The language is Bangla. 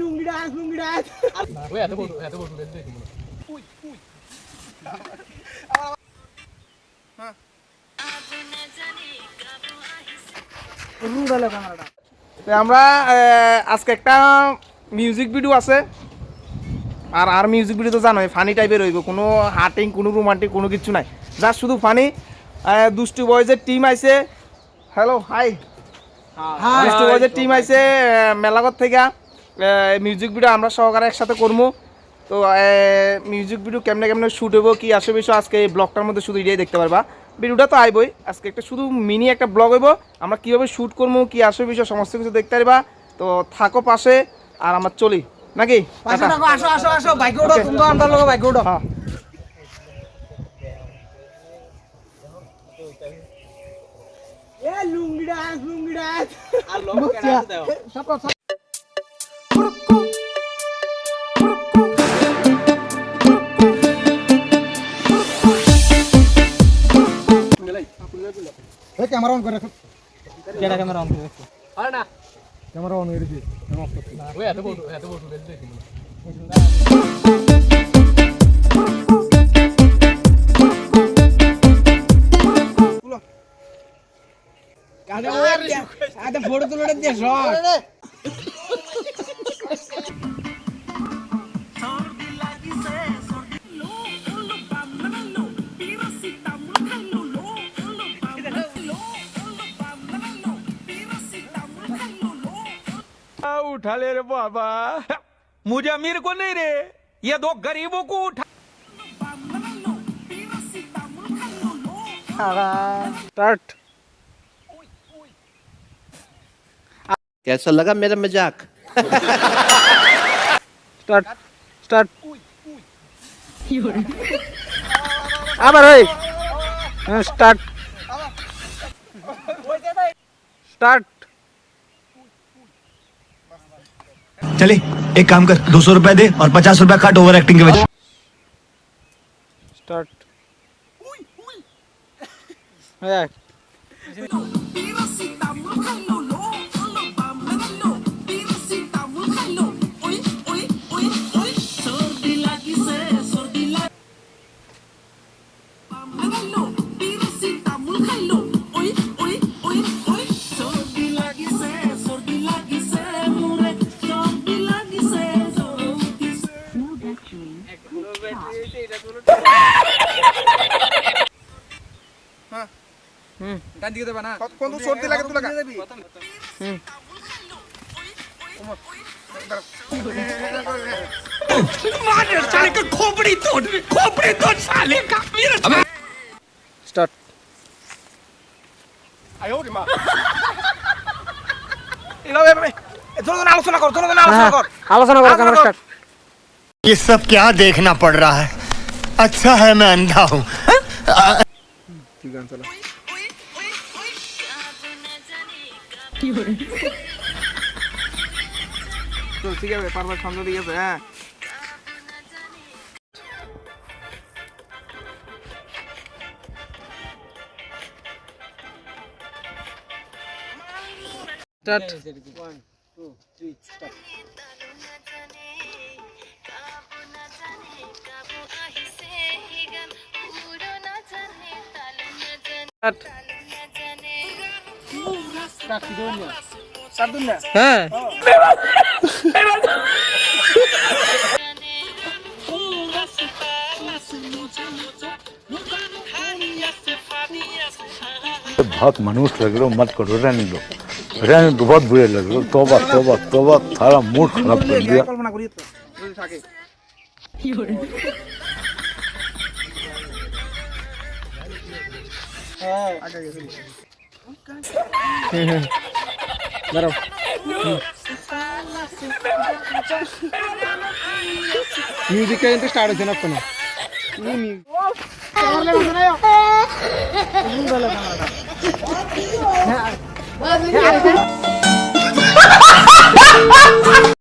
লুঙ্গি ডান্স ওই এত বড় দেখি উই হ্যাঁ আমরা আজকে একটা মিউজিক ভিডিও আছে আর মিউজিক ভিডিও তো জানোই ফানি টাইপের হইব, কোনো হার্টিং কোনো রোমান্টিক কোনো কিছু নাই, জাস্ট শুধু ফানি। দুষ্টু বয়েজের টিম আইছে, হ্যালো হাই, দুষ্টু বয়েজের টিম আইছে মেলাঘর থেকে। মিউজিক ভিডিও আমরা সহকারে একসাথে করবো। তো মিউজিক ভিডিও কেমনে কেমনে শ্যুট হইব কি আসে বিষয় আজকে এই ব্লগটার মধ্যে শুধু এটাই দেখতে পারবা। ভিডিওটা তো আইবই, আজকে একটা শুধু মিনি একটা ব্লগ হইব, আমরা কীভাবে শ্যুট করবো কি আসে বিষয় সমস্ত কিছু দেখতে পারবা। তো থাকো পাশে আর আমার চলি নাকি আসো বাইকে উঠো, তুমি আমরা লোক বাইকে উঠো। হ্যাঁ লুঙ্গি ডান্স আর লোক কেন দাও সব ক্যামেরা অন করে রাখো। কেডা ক্যামেরা অন করে রাখো? আরে না ক্যামেরা অন হয়ে গেছে, অফ করতে। ওই এত বড় দেখি আরে ফটো তুলে দে শট। उठा ले रे बाबा, मुझे अमीर को नहीं रे, ये दो गरीबों को उठा। स्टार्ट। कैसा लगा मेरा मजाक? स्टार्ट। আবার ওই স্টার্ট। चले एक काम कर, 200 रुपए दे और 50 रुपए काट ओवर एक्टिंग के वजह। स्टार्ट। ডান দিকে দেবা না, কোন সর্দি লাগে তুই লাগা দেবি। मार साले का खोपड़ी तोड़ साले का मेरा। स्टार्ट। আয়ো রে মা এলাও এভাবে জনগণ আলোচনা কর আলোচনা কর ক্যামেরা স্টার্ট। ये सब क्या देखना पड़ रहा है? अच्छा है मैं अंधा हूँ। কি গান চালা তো ঠিক আছে, পারবার সুন্দর ঠিক আছে। হ্যাঁ স্টার্ট। 1 2 3 স্টার্ট। স্টার্ট কি দোন না স্টার্ট দোন না। হ্যাঁ बहुत मनुष्य लग रहे हो, मत करो, रहने दो बहुत बुरे लग रहे हो। तौबा तौबा तौबा, सारा मूड खराब कर दिया। কল্পনা করি তো যদি থাকে হ্যাঁ আগে গেছি দাঁড়াও। মিউজিকটা কিন্তু স্টার্ট হচ্ছে না কোনো। হ্যাঁ